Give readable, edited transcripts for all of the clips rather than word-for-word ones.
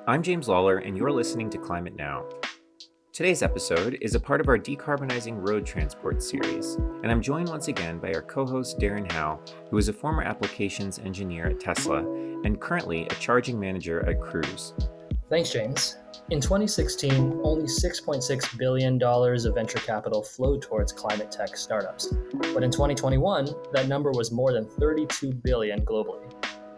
I'm James Lawler, and you're listening to Climate Now. Today's episode is a part of our Decarbonizing Road Transport series, and I'm joined once again by our co-host Darren Howe, who is a former applications engineer at Tesla and currently a charging manager at Cruise. Thanks, James. In 2016, only $6.6 billion of venture capital flowed towards climate tech startups. But in 2021, that number was more than $32 billion globally.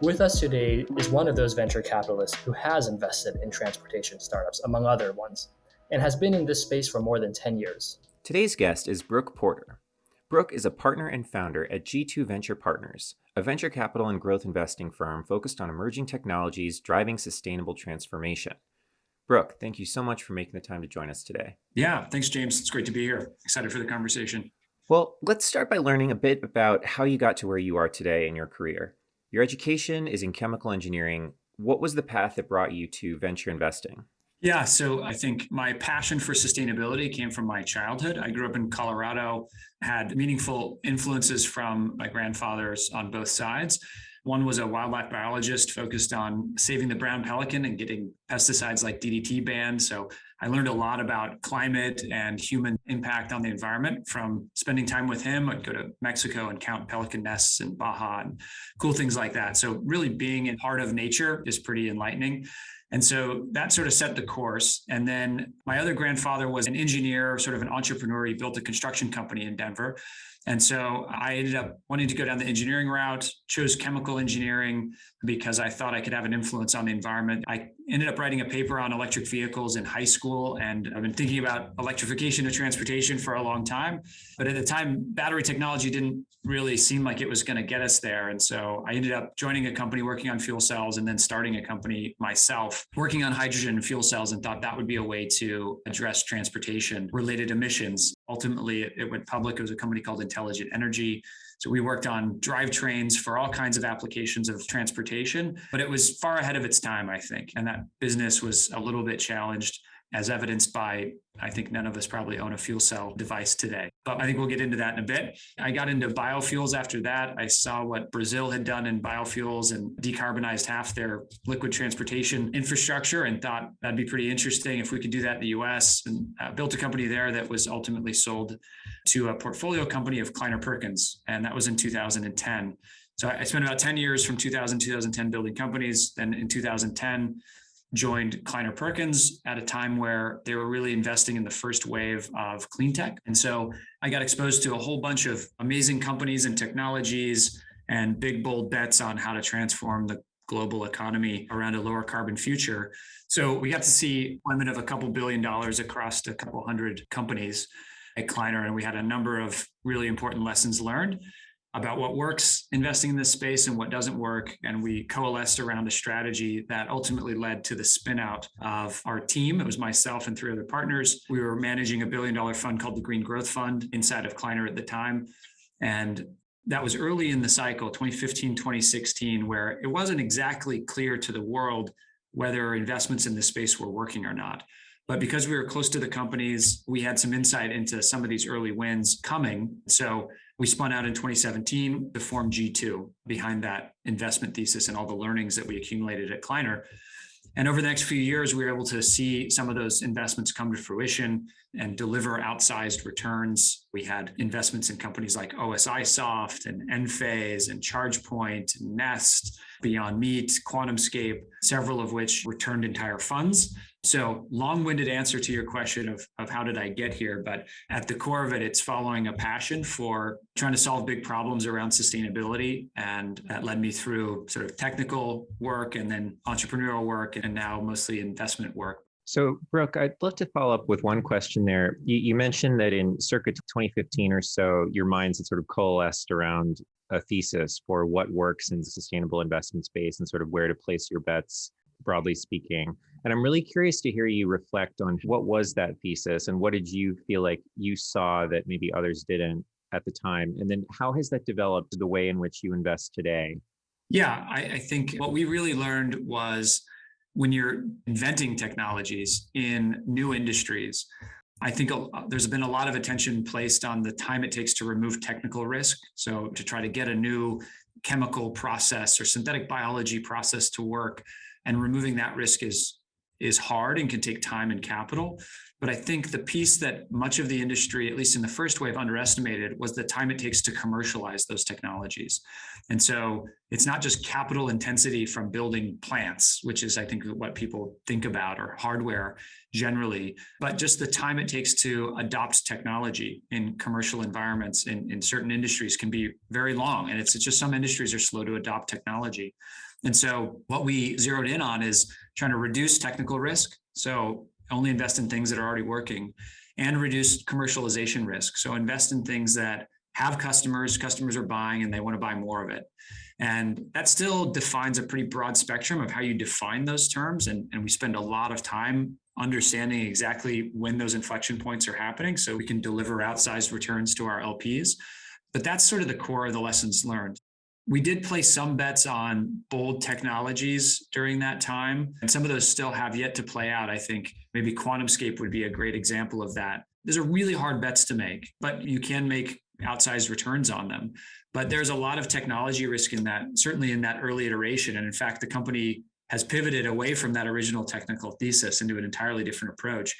With us today is one of those venture capitalists who has invested in transportation startups, among other ones, and has been in this space for more than 10 years. Today's guest is Brook Porter. Brook is a partner and founder at G2 Venture Partners, a venture capital and growth investing firm focused on emerging technologies driving sustainable transformation. Brook, thank you so much for making the time to join us today. Yeah, thanks, James. It's great to be here. Excited for the conversation. Well, let's start by learning a bit about how you got to where you are today in your career. Your education is in chemical engineering. What was the path that brought you to venture investing? Yeah, so I think my passion for sustainability came from my childhood. I grew up in Colorado, had meaningful influences from my grandfathers on both sides. One was a wildlife biologist focused on saving the brown pelican and getting pesticides like DDT banned. So I learned a lot about climate and human impact on the environment from spending time with him. I'd go to Mexico and count pelican nests in Baja and cool things like that. So really being a part of nature is pretty enlightening. And so that sort of set the course. And then my other grandfather was an engineer, sort of an entrepreneur. He built a construction company in Denver. And so I ended up wanting to go down the engineering route, chose chemical engineering because I thought I could have an influence on the environment. I ended up writing a paper on electric vehicles in high school, and I've been thinking about electrification of transportation for a long time. But at the time, battery technology didn't really seem like it was going to get us there. And so I ended up joining a company working on fuel cells and then starting a company myself working on hydrogen and fuel cells, and thought that would be a way to address transportation related emissions. Ultimately, it went public. It was a company called Intelligent Energy. So we worked on drivetrains for all kinds of applications of transportation, but it was far ahead of its time, I think. And that business was a little bit challenged, as evidenced by, I think none of us probably own a fuel cell device today. But I think we'll get into that in a bit. I got into biofuels after that. I saw what Brazil had done in biofuels and decarbonized half their liquid transportation infrastructure and thought that'd be pretty interesting if we could do that in the US, and built a company there that was ultimately sold to a portfolio company of Kleiner Perkins. And that was in 2010. So I spent about 10 years from 2010 building companies. Then in 2010, joined Kleiner Perkins at a time where they were really investing in the first wave of clean tech. And so I got exposed to a whole bunch of amazing companies and technologies and big, bold bets on how to transform the global economy around a lower carbon future. So we got to see deployment of a couple $1 billion across a couple hundred companies at Kleiner. And we had a number of really important lessons learned about what works investing in this space and what doesn't work. And we coalesced around a strategy that ultimately led to the spin out of our team. It was myself and 3 other partners. We were managing a $1 billion fund called the Green Growth Fund inside of Kleiner at the time. And that was early in the cycle, 2015, 2016, where it wasn't exactly clear to the world whether investments in this space were working or not. But because we were close to the companies, we had some insight into some of these early wins coming. So we spun out in 2017 to form G2 behind that investment thesis and all the learnings that we accumulated at Kleiner. And over the next few years, we were able to see some of those investments come to fruition and deliver outsized returns. We had investments in companies like OSIsoft and Enphase and ChargePoint, and Nest, Beyond Meat, QuantumScape, several of which returned entire funds. So long-winded answer to your question of how did I get here? But at the core of it, it's following a passion for trying to solve big problems around sustainability. And that led me through sort of technical work and then entrepreneurial work and now mostly investment work. So, Brook, I'd love to follow up with one question there. You mentioned that in circa 2015 or so, your minds had sort of coalesced around a thesis for what works in the sustainable investment space and sort of where to place your bets, broadly speaking. And I'm really curious to hear you reflect on what was that thesis and what did you feel like you saw that maybe others didn't at the time? And then how has that developed the way in which you invest today? Yeah, I think what we really learned was when you're inventing technologies in new industries, I think there's been a lot of attention placed on the time it takes to remove technical risk. So to try to get a new chemical process or synthetic biology process to work, and removing that risk is is hard and can take time and capital. But I think the piece that much of the industry, at least in the first wave, underestimated was the time it takes to commercialize those technologies. And so it's not just capital intensity from building plants, which is, I think, what people think about, or hardware generally, but just the time it takes to adopt technology in commercial environments in certain industries can be very long. And it's just some industries are slow to adopt technology. And so what we zeroed in on is trying to reduce technical risk. So only invest in things that are already working, and reduce commercialization risk. So invest in things that have customers are buying, and they want to buy more of it. And that still defines a pretty broad spectrum of how you define those terms. And we spend a lot of time understanding exactly when those inflection points are happening so we can deliver outsized returns to our LPs. But that's sort of the core of the lessons learned. We did place some bets on bold technologies during that time, and some of those still have yet to play out. I think maybe QuantumScape would be a great example of that. Those are really hard bets to make, but you can make outsized returns on them. But there's a lot of technology risk in that, certainly in that early iteration. And in fact, the company has pivoted away from that original technical thesis into an entirely different approach.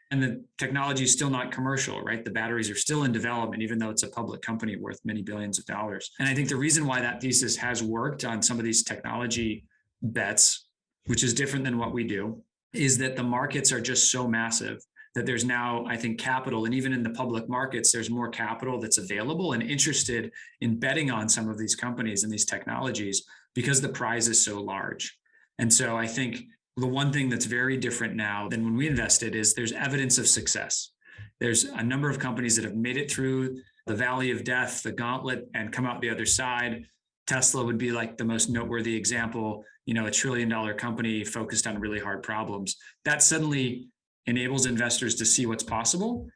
And the technology is still not commercial, right? The batteries are still in development, even though it's a public company worth many billions of dollars. And I think the reason why that thesis has worked on some of these technology bets, which is different than what we do, is that the markets are just so massive that there's now, I think, capital. And even in the public markets, there's more capital that's available and interested in betting on some of these companies and these technologies because the prize is so large. And so I think the one thing that's very different now than when we invested is there's evidence of success. There's a number of companies that have made it through the valley of death, the gauntlet, and come out the other side. Tesla would be like the most noteworthy example, a $1 trillion company focused on really hard problems. That suddenly enables investors to see what's possible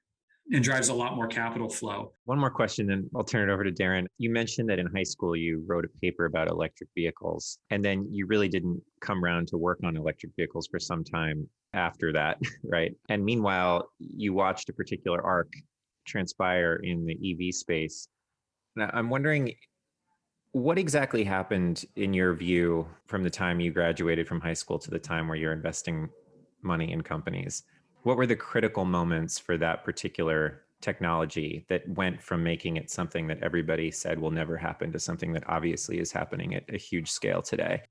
and drives a lot more capital flow. One more question, then I'll turn it over to Darren. You mentioned that in high school, you wrote a paper about electric vehicles, and then you really didn't come around to work on electric vehicles for some time after that, right? And meanwhile, you watched a particular arc transpire in the EV space. Now, I'm wondering, what exactly happened in your view from the time you graduated from high school to the time where you're investing money in companies? What were the critical moments for that particular technology that went from making it something that everybody said will never happen to something that obviously is happening at a huge scale today?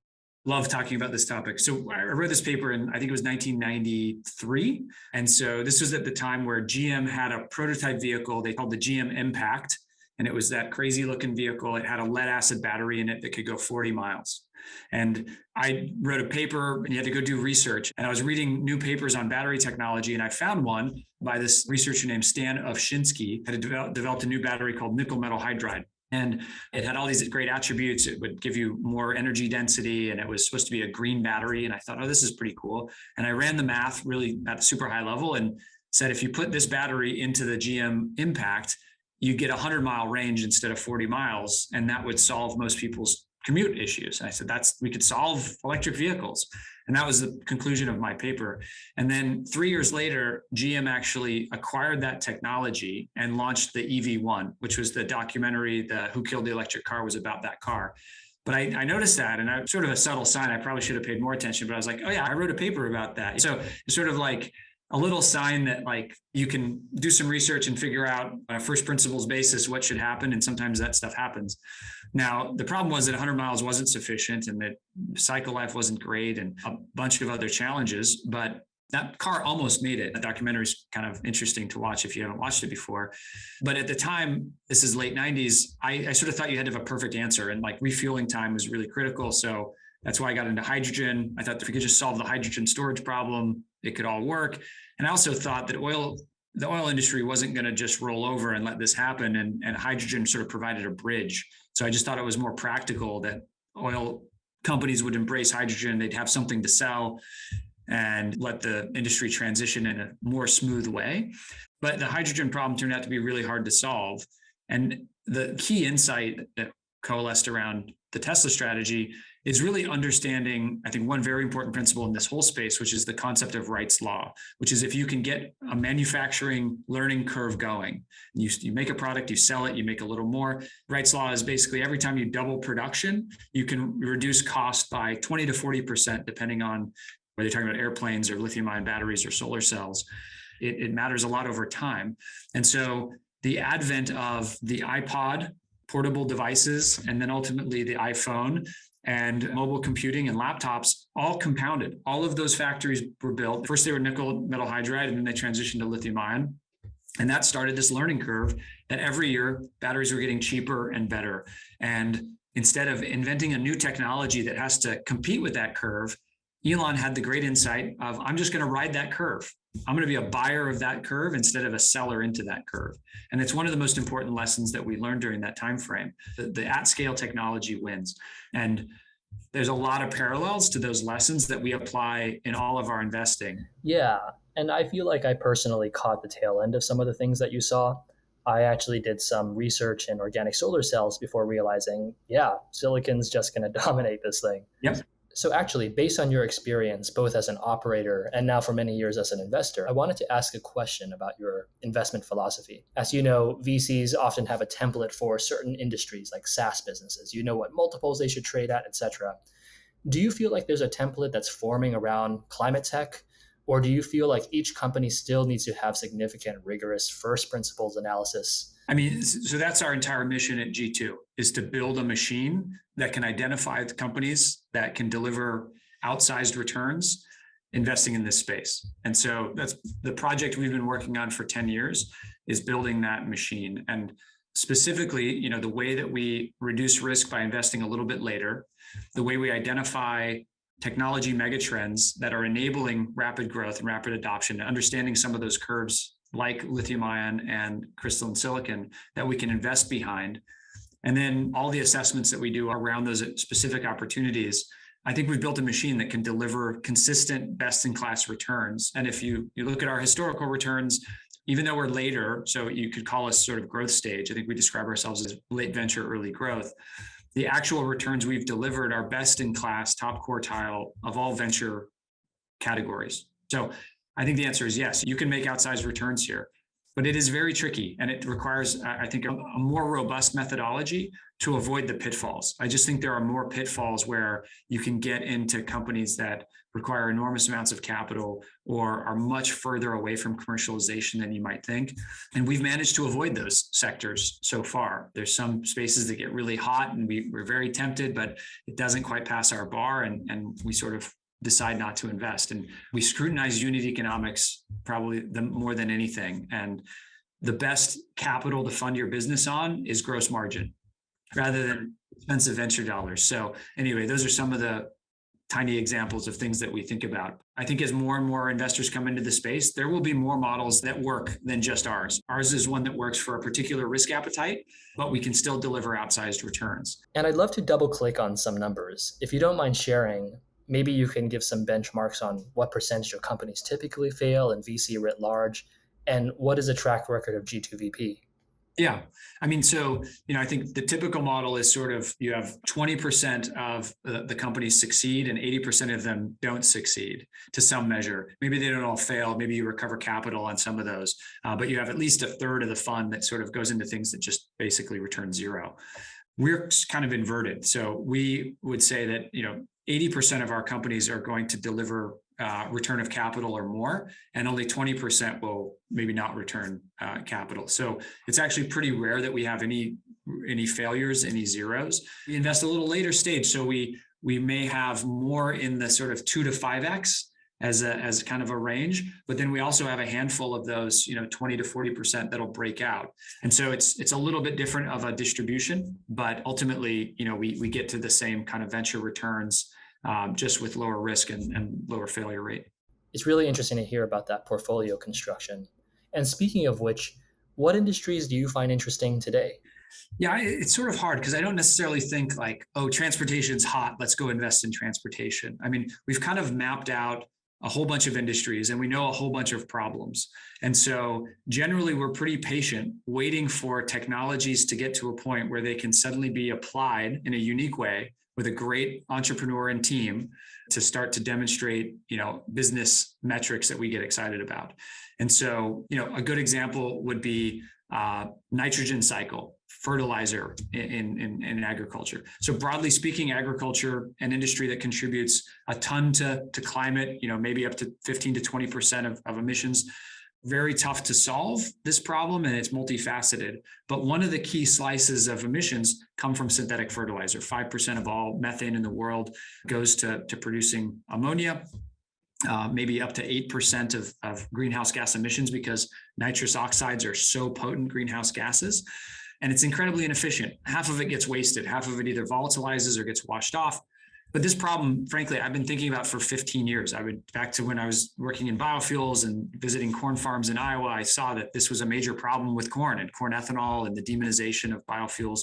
Love talking about this topic. So I wrote this paper in, I think it was 1993. And so this was at the time where GM had a prototype vehicle they called the GM Impact. And it was that crazy looking vehicle. It had a lead acid battery in it that could go 40 miles. And I wrote a paper and you had to go do research. And I was reading new papers on battery technology. And I found one by this researcher named Stan Ovshinsky, had developed a new battery called nickel metal hydride. And it had all these great attributes. It would give you more energy density, and it was supposed to be a green battery. And I thought, oh, this is pretty cool. And I ran the math really at a super high level and said, if you put this battery into the GM Impact, you get a 100-mile range instead of 40 miles. And that would solve most people's commute issues. And I said, we could solve electric vehicles. And that was the conclusion of my paper. And then 3 years later, GM actually acquired that technology and launched the EV1, which was the documentary, the Who Killed the Electric Car was about that car. But I noticed that, and I sort of a subtle sign, I probably should have paid more attention, but I was like, oh yeah, I wrote a paper about that. So it's sort of like a little sign that like you can do some research and figure out on a first principles basis what should happen. And sometimes that stuff happens. Now, the problem was that 100 miles wasn't sufficient and that cycle life wasn't great and a bunch of other challenges, but that car almost made it. The documentary is kind of interesting to watch if you haven't watched it before. But at the time, this is late 90s, I sort of thought you had to have a perfect answer, and like refueling time was really critical. So that's why I got into hydrogen. I thought if we could just solve the hydrogen storage problem, it could all work. And I also thought that the oil industry wasn't going to just roll over and let this happen. And hydrogen sort of provided a bridge. So I just thought it was more practical that oil companies would embrace hydrogen. They'd have something to sell and let the industry transition in a more smooth way. But the hydrogen problem turned out to be really hard to solve. And the key insight that coalesced around the Tesla strategy is really understanding, I think, one very important principle in this whole space, which is the concept of Wright's law, which is if you can get a manufacturing learning curve going, you make a product, you sell it, you make a little more. Wright's law is basically every time you double production, you can reduce cost by 20 to 40%, depending on whether you're talking about airplanes or lithium-ion batteries or solar cells, it matters a lot over time. And so the advent of the iPod, portable devices, and then ultimately the iPhone and mobile computing and laptops all compounded. All of those factories were built. First, they were nickel metal hydride, and then they transitioned to lithium ion. And that started this learning curve that every year batteries were getting cheaper and better. And instead of inventing a new technology that has to compete with that curve, Elon had the great insight of, I'm just going to ride that curve. I'm going to be a buyer of that curve instead of a seller into that curve. And it's one of the most important lessons that we learned during that time frame. The at-scale technology wins. And there's a lot of parallels to those lessons that we apply in all of our investing. Yeah. And I feel like I personally caught the tail end of some of the things that you saw. I actually did some research in organic solar cells before realizing, yeah, silicon's just going to dominate this thing. Yep. So actually, based on your experience, both as an operator and now for many years as an investor, I wanted to ask a question about your investment philosophy. As you know, VCs often have a template for certain industries like SaaS businesses. You know what multiples they should trade at, et cetera. Do you feel like there's a template that's forming around climate tech? Or do you feel like each company still needs to have significant, rigorous first principles analysis? I mean, so that's our entire mission at G2, is to build a machine that can identify the companies that can deliver outsized returns investing in this space. And so that's the project we've been working on for 10 years, is building that machine. And specifically, the way that we reduce risk by investing a little bit later, the way we identify technology megatrends that are enabling rapid growth and rapid adoption, and understanding some of those curves like lithium ion and crystalline silicon that we can invest behind. And then all the assessments that we do around those specific opportunities, I think we've built a machine that can deliver consistent best-in-class returns. And if you look at our historical returns, even though we're later, so you could call us sort of growth stage, I think we describe ourselves as late venture, early growth. The actual returns we've delivered are best in class, top quartile of all venture categories. So I think the answer is yes, you can make outsized returns here, but it is very tricky. And it requires, I think, a more robust methodology to avoid the pitfalls. I just think there are more pitfalls where you can get into companies that require enormous amounts of capital or are much further away from commercialization than you might think. And we've managed to avoid those sectors so far. There's some spaces that get really hot and we're very tempted, but it doesn't quite pass our bar, and we sort of decide not to invest. And we scrutinize unit economics probably more than anything. And the best capital to fund your business on is gross margin rather than expensive venture dollars. So anyway, those are some of the tiny examples of things that we think about. I think as more and more investors come into the space, there will be more models that work than just ours. Ours is one that works for a particular risk appetite, but we can still deliver outsized returns. And I'd love to double click on some numbers. If you don't mind sharing, maybe you can give some benchmarks on what percentage of companies typically fail in VC writ large, and what is a track record of G2VP? Yeah. I mean, so, I think the typical model is sort of, you have 20% of the companies succeed and 80% of them don't succeed to some measure. Maybe they don't all fail. Maybe you recover capital on some of those, but you have at least a third of the fund that sort of goes into things that just basically return zero. We're kind of inverted. So we would say that, 80% of our companies are going to deliver return of capital or more, and only 20% will maybe not return capital. So it's actually pretty rare that we have any failures, any zeros. We invest a little later stage, so we may have more in the sort of 2 to 5x as kind of a range, but then we also have a handful of those, 20 to 40% that'll break out. And so it's a little bit different of a distribution, but ultimately, we get to the same kind of venture returns, just with lower risk and lower failure rate. It's really interesting to hear about that portfolio construction. And speaking of which, what industries do you find interesting today? Yeah, it's sort of hard because I don't necessarily think like, oh, transportation's hot, let's go invest in transportation. I mean, we've kind of mapped out a whole bunch of industries and we know a whole bunch of problems. And so generally we're pretty patient, waiting for technologies to get to a point where they can suddenly be applied in a unique way with a great entrepreneur and team to start to demonstrate, business metrics that we get excited about. And so, a good example would be nitrogen cycle fertilizer in agriculture. So broadly speaking, agriculture, an industry that contributes a ton to climate, maybe up to 15 to 20% of emissions. Very tough to solve this problem, and it's multifaceted. But one of the key slices of emissions come from synthetic fertilizer. 5% of all methane in the world goes to producing ammonia. Maybe up to 8% of greenhouse gas emissions, because nitrous oxides are so potent greenhouse gases. And it's incredibly inefficient. Half of it gets wasted. Half of it either volatilizes or gets washed off. But this problem, frankly, I've been thinking about for 15 years. Back to when I was working in biofuels and visiting corn farms in Iowa, I saw that this was a major problem with corn, and corn ethanol and the demonization of biofuels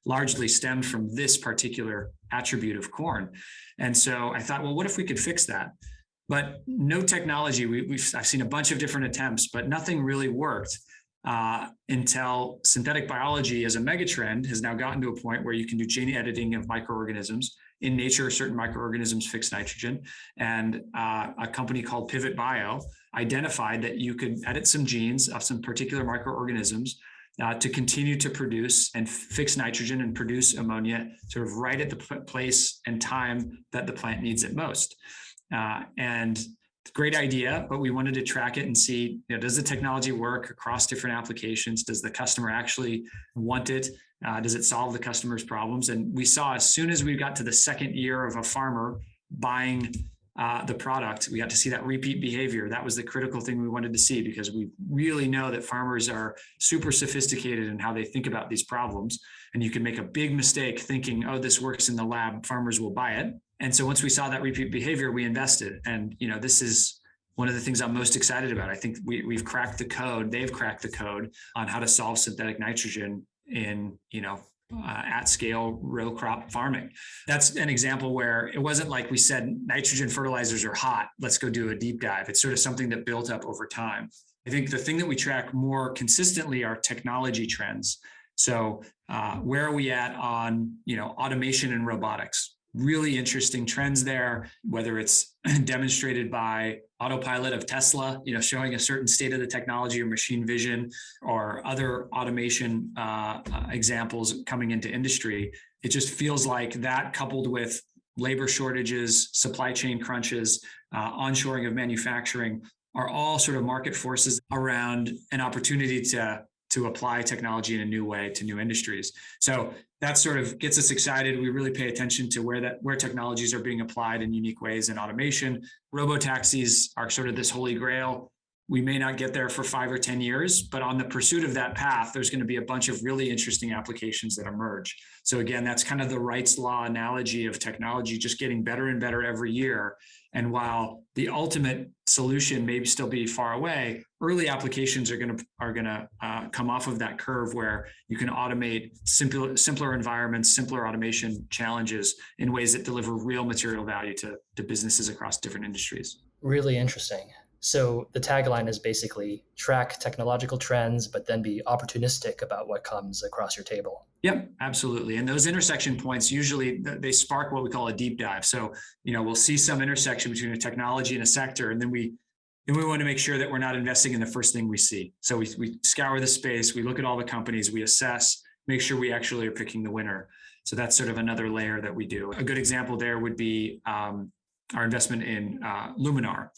largely stemmed from this particular attribute of corn. And so I thought, well, what if we could fix that? But no technology, I've seen a bunch of different attempts, but nothing really worked until synthetic biology as a megatrend has now gotten to a point where you can do gene editing of microorganisms. In nature, certain microorganisms fix nitrogen. And a company called Pivot Bio identified that you could edit some genes of some particular microorganisms to continue to produce and fix nitrogen and produce ammonia sort of right at the place and time that the plant needs it most. And great idea, but we wanted to track it and see, does the technology work across different applications? Does the customer actually want it? Does it solve the customer's problems? And we saw as soon as we got to the second year of a farmer buying the product, we got to see that repeat behavior. That was the critical thing we wanted to see, because we really know that farmers are super sophisticated in how they think about these problems. And you can make a big mistake thinking, oh, this works in the lab, farmers will buy it. And so once we saw that repeat behavior, we invested. And, this is one of the things I'm most excited about. I think we've cracked the code. They've cracked the code on how to solve synthetic nitrogen in, at scale row crop farming. That's an example where it wasn't like we said, nitrogen fertilizers are hot, let's go do a deep dive. It's sort of something that built up over time. I think the thing that we track more consistently are technology trends. So where are we at on, automation and robotics? Really interesting trends there, whether it's demonstrated by autopilot of Tesla, showing a certain state of the technology, or machine vision, or other automation examples coming into industry. It just feels like that, coupled with labor shortages, supply chain crunches, onshoring of manufacturing, are all sort of market forces around an opportunity to apply technology in a new way to new industries. So that sort of gets us excited. We really pay attention to where technologies are being applied in unique ways in automation. Robotaxis are sort of this holy grail. We may not get there for 5 or 10 years, but on the pursuit of that path, there's going to be a bunch of really interesting applications that emerge. So again, that's kind of the Wright's Law analogy of technology just getting better and better every year. And while the ultimate solution may still be far away, early applications are going to come off of that curve where you can automate simpler environments, simpler automation challenges in ways that deliver real material value to businesses across different industries. Really interesting. So the tagline is basically track technological trends, but then be opportunistic about what comes across your table. Yep, absolutely. And those intersection points, usually they spark what we call a deep dive. So, we'll see some intersection between a technology and a sector, and then we want to make sure that we're not investing in the first thing we see. So we scour the space, we look at all the companies, we assess, make sure we actually are picking the winner. So that's sort of another layer that we do. A good example there would be our investment in Luminar.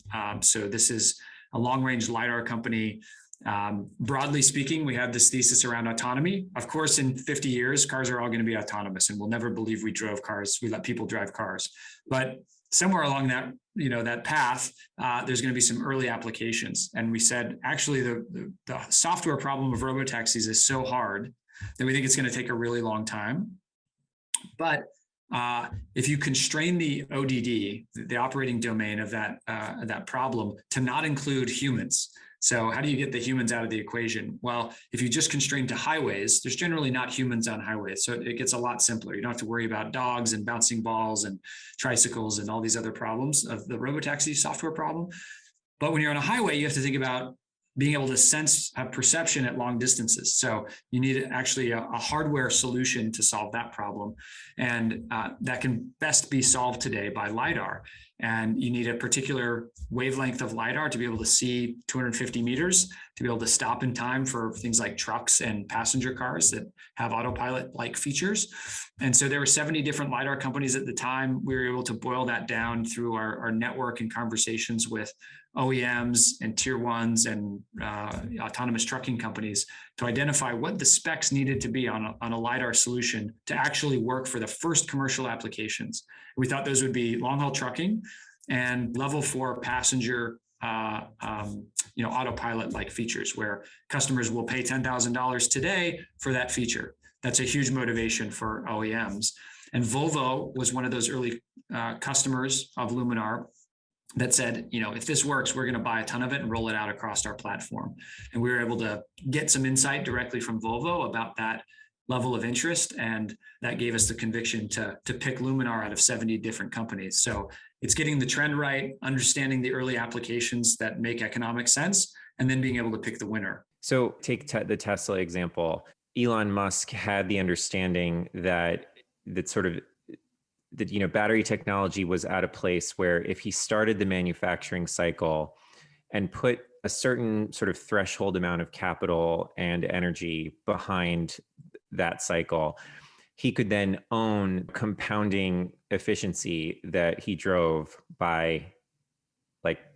So this is a long-range LiDAR company. Broadly speaking, we have this thesis around autonomy. Of course, in 50 years, cars are all going to be autonomous, and we'll never believe we drove cars. We let people drive cars. But somewhere along that, that path, there's going to be some early applications. And we said, actually, the software problem of robotaxis is so hard that we think it's going to take a really long time. But if you constrain the ODD, the operating domain of that problem, to not include humans. So how do you get the humans out of the equation? Well, if you just constrain to highways, there's generally not humans on highways. So it gets a lot simpler. You don't have to worry about dogs and bouncing balls and tricycles and all these other problems of the robotaxi software problem. But when you're on a highway, you have to think about being able to have perception at long distances. So you need actually a hardware solution to solve that problem. And that can best be solved today by LiDAR. and you need a particular wavelength of LiDAR to be able to see 250 meters, to be able to stop in time for things like trucks and passenger cars that have autopilot-like features. And so there were 70 different LiDAR companies at the time. We were able to boil that down through our network and conversations with OEMs and tier ones and autonomous trucking companies to identify what the specs needed to be on a LiDAR solution to actually work for the first commercial applications. We thought those would be long-haul trucking and level 4 passenger autopilot-like features where customers will pay $10,000 today for that feature. That's a huge motivation for OEMs. And Volvo was one of those early customers of Luminar that said, if this works, we're going to buy a ton of it and roll it out across our platform. And we were able to get some insight directly from Volvo about that level of interest. And that gave us the conviction to pick Luminar out of 70 different companies. So it's getting the trend right, understanding the early applications that make economic sense, and then being able to pick the winner. So take the Tesla example. Elon Musk had the understanding that battery technology was at a place where if he started the manufacturing cycle and put a certain sort of threshold amount of capital and energy behind that cycle, he could then own compounding efficiency that he drove by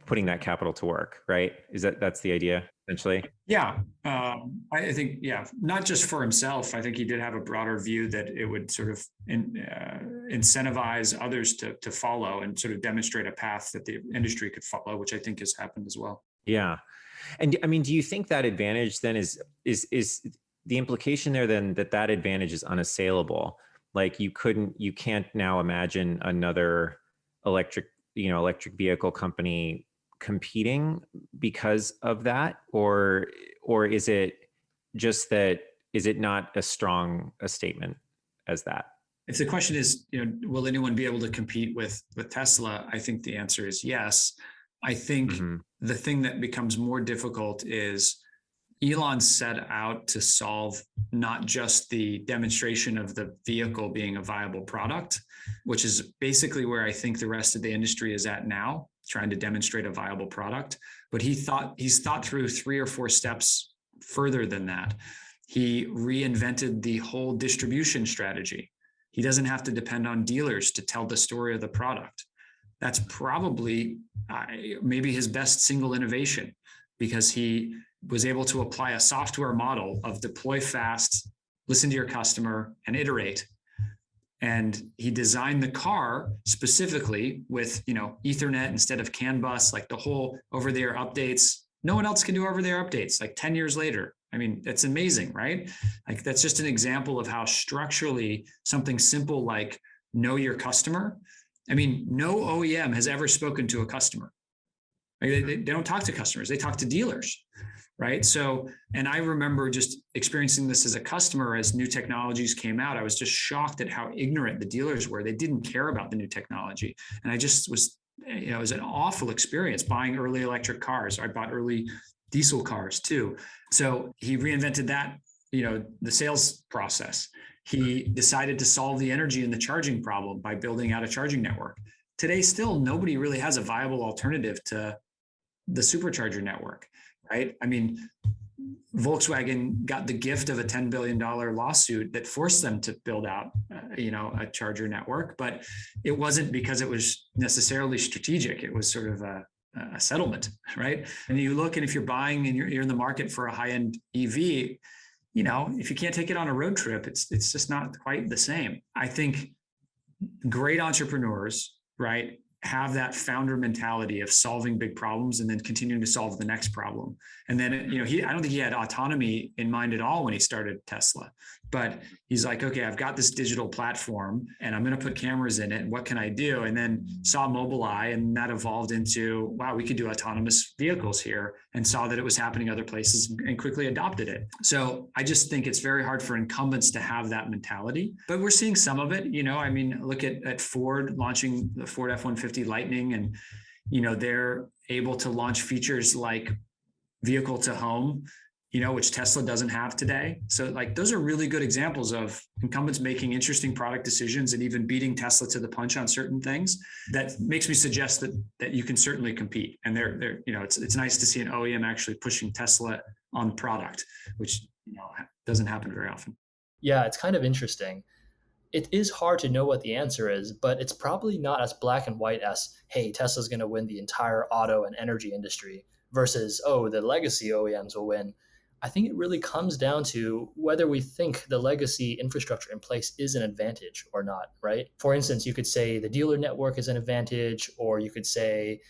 putting that capital to work, right? That's the idea, essentially? Yeah, I think, not just for himself. I think he did have a broader view that it would sort of incentivize others to follow and sort of demonstrate a path that the industry could follow, which I think has happened as well. Yeah. And I mean, do you think that advantage then is the implication there then that advantage is unassailable? Like you can't now imagine another electric vehicle company competing because of that, or is it just that, is it not as strong a statement as that? If the question is, will anyone be able to compete with Tesla? I think the answer is yes. I think the thing that becomes more difficult is Elon set out to solve not just the demonstration of the vehicle being a viable product, which is basically where I think the rest of the industry is at now, trying to demonstrate a viable product. But he's thought through 3 or 4 steps further than that. He reinvented the whole distribution strategy. He doesn't have to depend on dealers to tell the story of the product. That's probably maybe his best single innovation, because he was able to apply a software model of deploy fast, listen to your customer, and iterate. And he designed the car specifically with, Ethernet instead of CAN bus, like the whole over-the-air updates. No one else can do over-the-air updates like 10 years later. I mean, that's amazing, right? Like that's just an example of how structurally something simple like know your customer. I mean, no OEM has ever spoken to a customer. They don't talk to customers, they talk to dealers, right? So, and I remember just experiencing this as a customer as new technologies came out. I was just shocked at how ignorant the dealers were. They didn't care about the new technology. And I just was, it was an awful experience buying early electric cars. I bought early diesel cars too. So he reinvented that, the sales process. He decided to solve the energy and the charging problem by building out a charging network. Today, still, nobody really has a viable alternative to the supercharger network, right? I mean, Volkswagen got the gift of a $10 billion lawsuit that forced them to build out, a charger network, but it wasn't because it was necessarily strategic. It was sort of a settlement, right? And you look, and if you're buying and you're in the market for a high-end EV, if you can't take it on a road trip, it's just not quite the same. I think great entrepreneurs, right, have that founder mentality of solving big problems and then continuing to solve the next problem. And then, I don't think he had autonomy in mind at all when he started Tesla, but he's like, okay, I've got this digital platform and I'm going to put cameras in it. And what can I do? And then saw Mobileye, and that evolved into, wow, we could do autonomous vehicles here, and saw that it was happening other places and quickly adopted it. So I just think it's very hard for incumbents to have that mentality, but we're seeing some of it. Look at Ford launching the Ford F-150 Lightning, and, they're able to launch features like vehicle to home, which Tesla doesn't have today. So like those are really good examples of incumbents making interesting product decisions and even beating Tesla to the punch on certain things. That makes me suggest that you can certainly compete. And it's nice to see an OEM actually pushing Tesla on product, which doesn't happen very often. Yeah, it's kind of interesting. It is hard to know what the answer is, but it's probably not as black and white as, hey, Tesla's going to win the entire auto and energy industry versus, oh, the legacy OEMs will win. I think it really comes down to whether we think the legacy infrastructure in place is an advantage or not, right? For instance, you could say the dealer network is an advantage, or you could say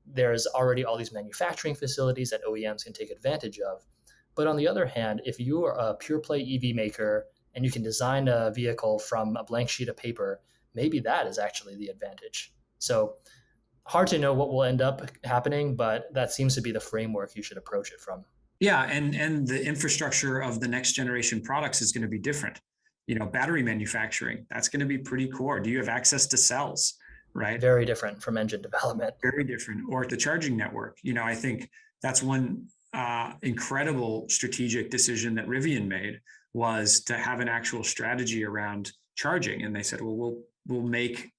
there's already all these manufacturing facilities that OEMs can take advantage of. But on the other hand, if you are a pure play EV maker and you can design a vehicle from a blank sheet of paper, maybe that is actually the advantage. So hard to know what will end up happening, but that seems to be the framework you should approach it from. Yeah, and the infrastructure of the next generation products is going to be different. Battery manufacturing, that's going to be pretty core. Do you have access to cells, right? Very different from engine development. Very different. Or the charging network. I think that's one incredible strategic decision that Rivian made, was to have an actual strategy around charging. And they said, well, we'll make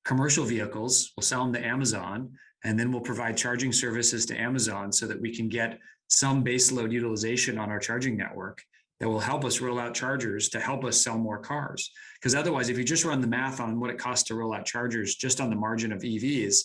commercial vehicles, we'll sell them to Amazon, and then we'll provide charging services to Amazon so that we can get some base load utilization on our charging network that will help us roll out chargers to help us sell more cars. Because otherwise, if you just run the math on what it costs to roll out chargers just on the margin of EVs,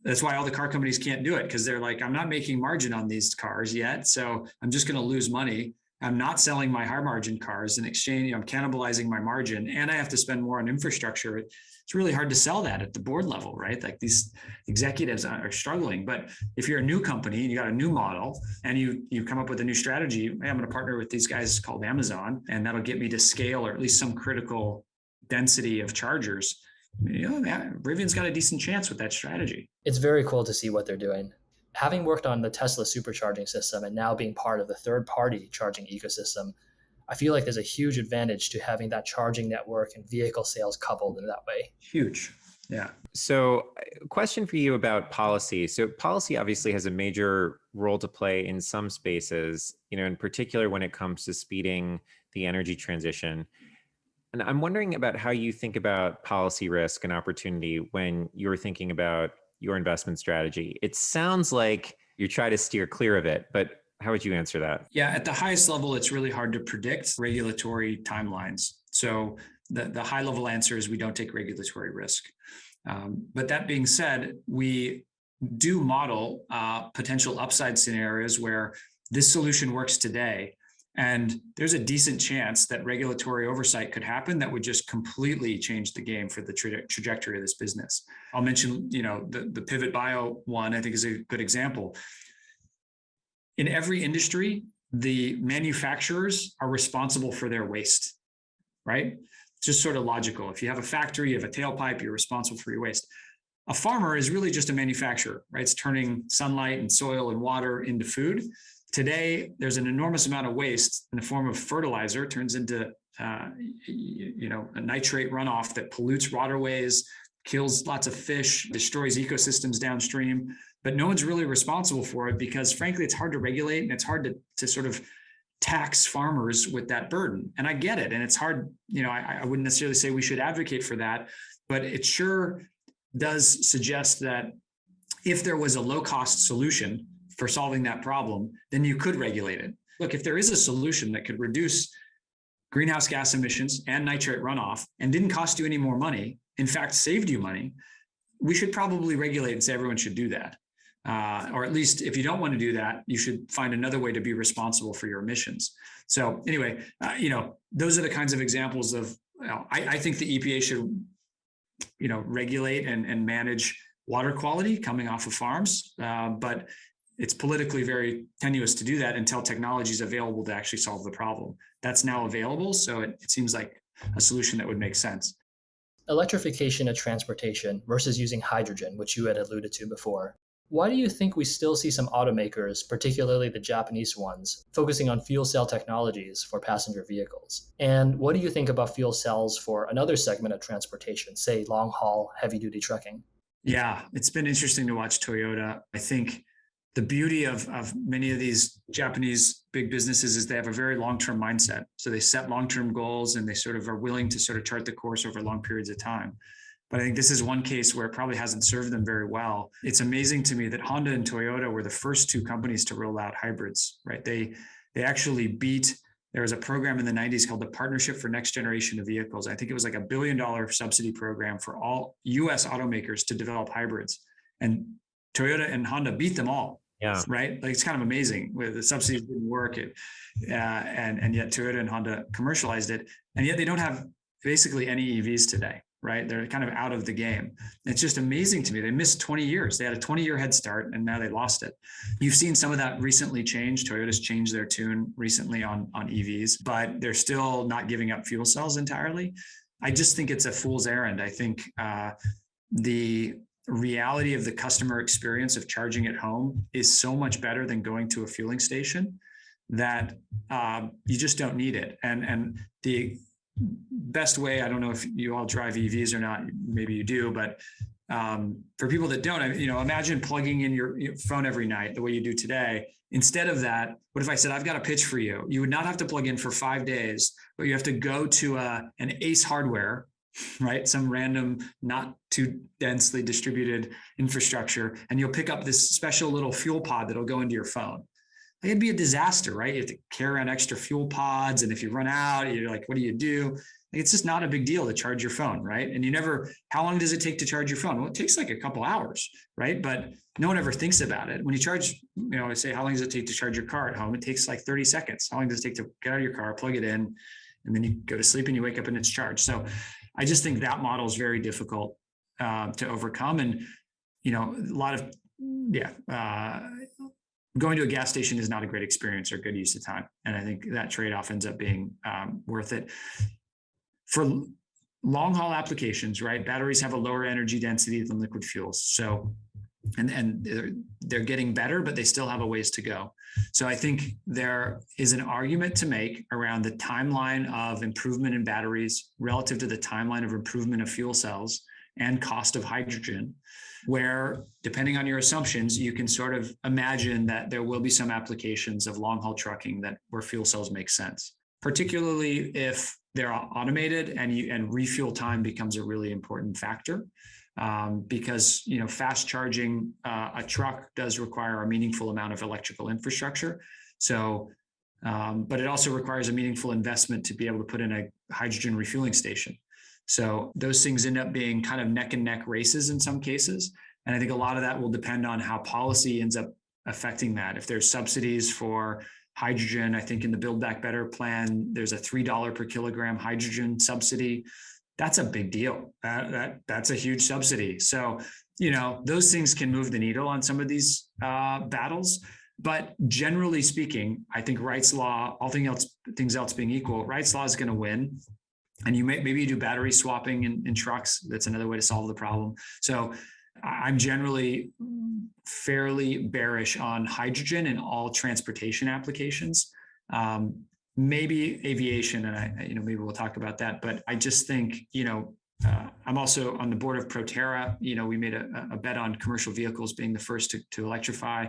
that's why all the car companies can't do it, because they're like, I'm not making margin on these cars yet, so I'm just going to lose money. I'm not selling my high margin cars in exchange. I'm cannibalizing my margin, and I have to spend more on infrastructure. It's really hard to sell that at the board level, right? Like these executives are struggling. But if you're a new company and you got a new model and you come up with a new strategy, hey, I'm going to partner with these guys called Amazon, and that'll get me to scale, or at least some critical density of chargers. Rivian's got a decent chance with that strategy. It's very cool to see what they're doing. Having worked on the Tesla supercharging system and now being part of the third-party charging ecosystem, I feel like there's a huge advantage to having that charging network and vehicle sales coupled in that way. Huge. Yeah. So, question for you about policy. So, policy obviously has a major role to play in some spaces, in particular when it comes to speeding the energy transition. And I'm wondering about how you think about policy risk and opportunity when you're thinking about your investment strategy. It sounds like you try to steer clear of it, but how would you answer that? Yeah, at the highest level, it's really hard to predict regulatory timelines. So the high level answer is we don't take regulatory risk. But that being said, we do model potential upside scenarios where this solution works today, and there's a decent chance that regulatory oversight could happen that would just completely change the game for the trajectory of this business. I'll mention, the Pivot Bio one, I think, is a good example. In every industry, the manufacturers are responsible for their waste, right? It's just sort of logical. If you have a factory, you have a tailpipe, you're responsible for your waste. A farmer is really just a manufacturer, right? It's turning sunlight and soil and water into food. Today, there's an enormous amount of waste in the form of fertilizer, turns into a nitrate runoff that pollutes waterways, kills lots of fish, destroys ecosystems downstream. But no one's really responsible for it because, frankly, it's hard to regulate, and it's hard to sort of tax farmers with that burden. And I get it. And it's hard, I wouldn't necessarily say we should advocate for that, but it sure does suggest that if there was a low-cost solution for solving that problem, then you could regulate it. Look, if there is a solution that could reduce greenhouse gas emissions and nitrate runoff and didn't cost you any more money, in fact, saved you money, we should probably regulate and say everyone should do that. Or at least if you don't want to do that, you should find another way to be responsible for your emissions. So anyway, those are the kinds of examples of, I think the EPA should, regulate and manage water quality coming off of farms. But it's politically very tenuous to do that until technology is available to actually solve the problem. That's now available. So it seems like a solution that would make sense. Electrification of transportation versus using hydrogen, which you had alluded to before. Why do you think we still see some automakers, particularly the Japanese ones, focusing on fuel cell technologies for passenger vehicles? And what do you think about fuel cells for another segment of transportation, say long haul, heavy duty trucking? Yeah, it's been interesting to watch Toyota. I think the beauty of many of these Japanese big businesses is they have a very long-term mindset. So they set long-term goals and they sort of are willing to sort of chart the course over long periods of time. But I think this is one case where it probably hasn't served them very well. It's amazing to me that Honda and Toyota were the first two companies to roll out hybrids, right? They actually beat, there was a program in the 90s called the Partnership for Next Generation of Vehicles. I think it was like $1 billion subsidy program for all US automakers to develop hybrids. And Toyota and Honda beat them all. Yeah. Right. Like, it's kind of amazing where the subsidies didn't work, and yet Toyota and Honda commercialized it. And yet they don't have basically any EVs today. Right. They're kind of out of the game. It's just amazing to me. They missed 20 years. They had a 20-year head start and now they lost it. You've seen some of that recently change. Toyota's changed their tune recently on EVs, but they're still not giving up fuel cells entirely. I just think it's a fool's errand. I think the reality of the customer experience of charging at home is so much better than going to a fueling station that you just don't need it. And the best way, I don't know if you all drive EVs or not, maybe you do, but for people that don't, imagine plugging in your phone every night the way you do today. Instead of that, what if I said, I've got a pitch for you? You would not have to plug in for 5 days, but you have to go to an Ace Hardware, right? Some random, not too densely distributed infrastructure, and you'll pick up this special little fuel pod that'll go into your phone. It'd be a disaster, right? You have to carry around extra fuel pods, and if you run out, you're like, what do you do? It's just not a big deal to charge your phone, right? And how long does it take to charge your phone? Well, it takes like a couple hours, right? But no one ever thinks about it. When you charge, I say, how long does it take to charge your car at home? It takes like 30 seconds. How long does it take to get out of your car, plug it in, and then you go to sleep and you wake up and it's charged? So I just think that model is very difficult to overcome. And, a lot of, going to a gas station is not a great experience or good use of time. And I think that trade-off ends up being worth it. For long haul applications, right? Batteries have a lower energy density than liquid fuels. So, and they're getting better, but they still have a ways to go. So I think there is an argument to make around the timeline of improvement in batteries relative to the timeline of improvement of fuel cells and cost of hydrogen, where, depending on your assumptions, you can sort of imagine that there will be some applications of long haul trucking where fuel cells make sense, particularly if they're automated and refuel time becomes a really important factor. Because fast charging a truck does require a meaningful amount of electrical infrastructure. So, but it also requires a meaningful investment to be able to put in a hydrogen refueling station. So those things end up being kind of neck and neck races in some cases. And I think a lot of that will depend on how policy ends up affecting that. If there's subsidies for hydrogen, I think in the Build Back Better plan, there's a $3 per kilogram hydrogen subsidy. That's a big deal. That's a huge subsidy. So, those things can move the needle on some of these battles. But generally speaking, I think Wright's law, all things else being equal, Wright's law is going to win. And maybe you do battery swapping in trucks. That's another way to solve the problem. So I'm generally fairly bearish on hydrogen in all transportation applications. Maybe aviation, and maybe we'll talk about that. But I just think, I'm also on the board of Proterra. We made a bet on commercial vehicles being the first to electrify,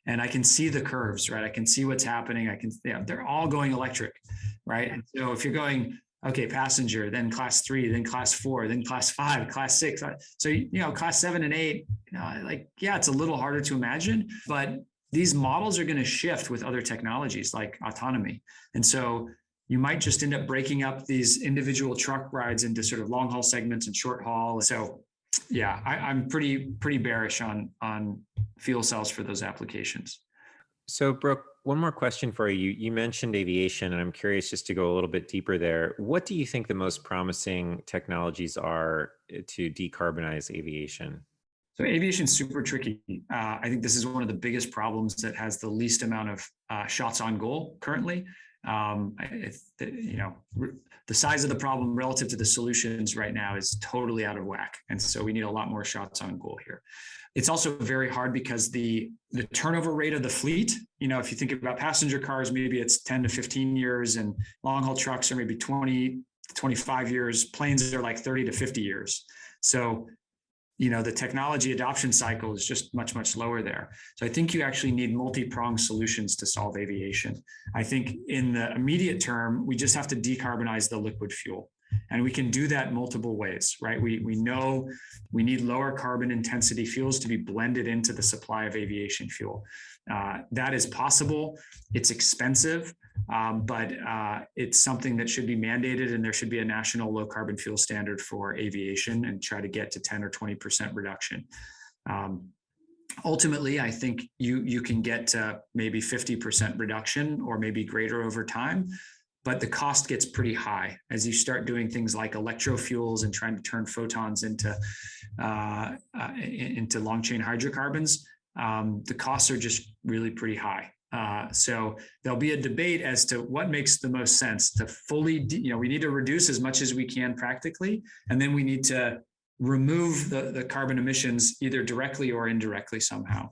and I can see the curves, right? I can see what's happening. They're all going electric, right? And so if you're going, okay, passenger, then class 3, then class 4, then class 5, class 6. So, class 7 and 8, it's a little harder to imagine, but these models are going to shift with other technologies like autonomy. And so you might just end up breaking up these individual truck rides into sort of long haul segments and short haul. So yeah, I'm pretty bearish on fuel cells for those applications. So Brook, one more question for you. You mentioned aviation, and I'm curious just to go a little bit deeper there. What do you think the most promising technologies are to decarbonize aviation? So aviation is super tricky. I think this is one of the biggest problems that has the least amount of shots on goal currently. The size of the problem relative to the solutions right now is totally out of whack. And so we need a lot more shots on goal here. It's also very hard because the turnover rate of the fleet, if you think about passenger cars, maybe it's 10 to 15 years, and long haul trucks are maybe 20 to 25 years. Planes are like 30 to 50 years. So the technology adoption cycle is just much, much lower there. So I think you actually need multi-pronged solutions to solve aviation. I think in the immediate term, we just have to decarbonize the liquid fuel. And we can do that multiple ways, right? We know we need lower carbon intensity fuels to be blended into the supply of aviation fuel. That is possible. It's expensive, but it's something that should be mandated, and there should be a national low carbon fuel standard for aviation and try to get to 10 or 20% reduction. Ultimately, I think you can get to maybe 50% reduction or maybe greater over time. But the cost gets pretty high as you start doing things like electrofuels and trying to turn photons into long chain hydrocarbons. The costs are just really pretty high. So there'll be a debate as to what makes the most sense to fully, we need to reduce as much as we can practically, and then we need to remove the carbon emissions either directly or indirectly somehow.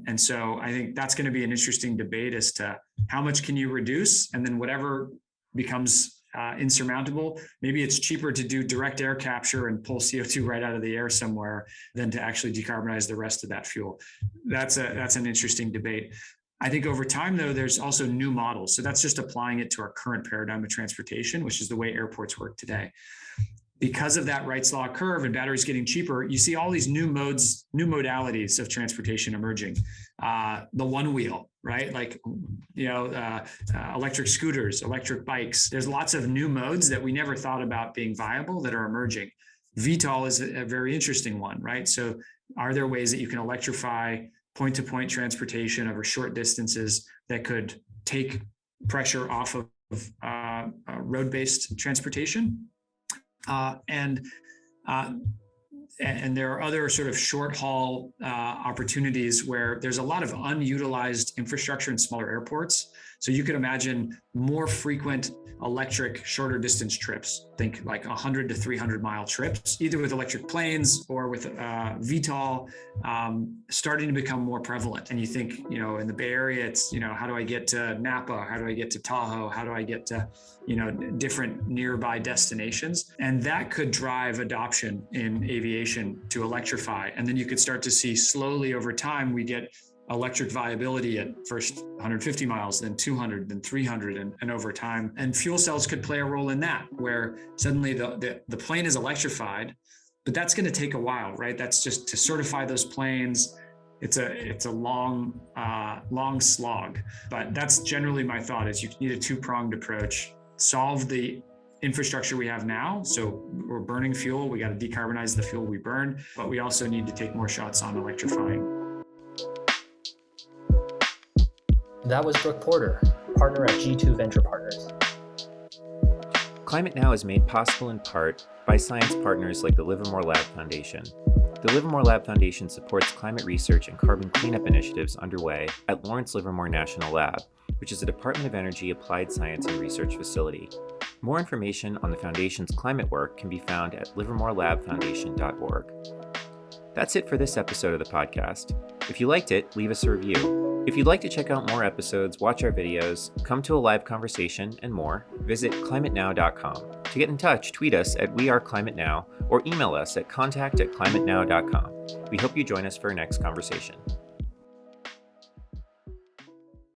And so I think that's going to be an interesting debate as to how much can you reduce, and then whatever becomes insurmountable, maybe it's cheaper to do direct air capture and pull CO2 right out of the air somewhere than to actually decarbonize the rest of that fuel. That's an interesting debate. I think over time, though, there's also new models. So that's just applying it to our current paradigm of transportation, which is the way airports work today. Because of that Wright's Law curve and batteries getting cheaper, you see all these new modalities of transportation emerging. The one wheel, right? Like, electric scooters, electric bikes. There's lots of new modes that we never thought about being viable that are emerging. VTOL is a very interesting one, right? So are there ways that you can electrify point-to-point transportation over short distances that could take pressure off of road-based transportation? And there are other sort of short haul opportunities where there's a lot of unutilized infrastructure in smaller airports. So you could imagine more frequent electric shorter distance trips, think like 100 to 300 mile trips, either with electric planes or with VTOL, starting to become more prevalent. And you think, in the Bay Area, it's, how do I get to Napa? How do I get to Tahoe? How do I get to, different nearby destinations? And that could drive adoption in aviation to electrify. And then you could start to see slowly over time, we get electric viability at first 150 miles, then 200, then 300, and over time. And fuel cells could play a role in that, where suddenly the plane is electrified, but that's going to take a while, right? That's just to certify those planes. It's a long slog, but that's generally my thought is you need a two-pronged approach, solve the infrastructure we have now. So we're burning fuel. We got to decarbonize the fuel we burn, but we also need to take more shots on electrifying. That was Brook Porter, partner at G2 Venture Partners. Climate Now is made possible in part by science partners like the Livermore Lab Foundation. The Livermore Lab Foundation supports climate research and carbon cleanup initiatives underway at Lawrence Livermore National Lab, which is a Department of Energy applied science and research facility. More information on the Foundation's climate work can be found at livermorelabfoundation.org. That's it for this episode of the podcast. If you liked it, leave us a review. If you'd like to check out more episodes, watch our videos, come to a live conversation, and more, visit climatenow.com. To get in touch, tweet us at WeAreClimateNow or email us at contact@climatenow.com. We hope you join us for our next conversation.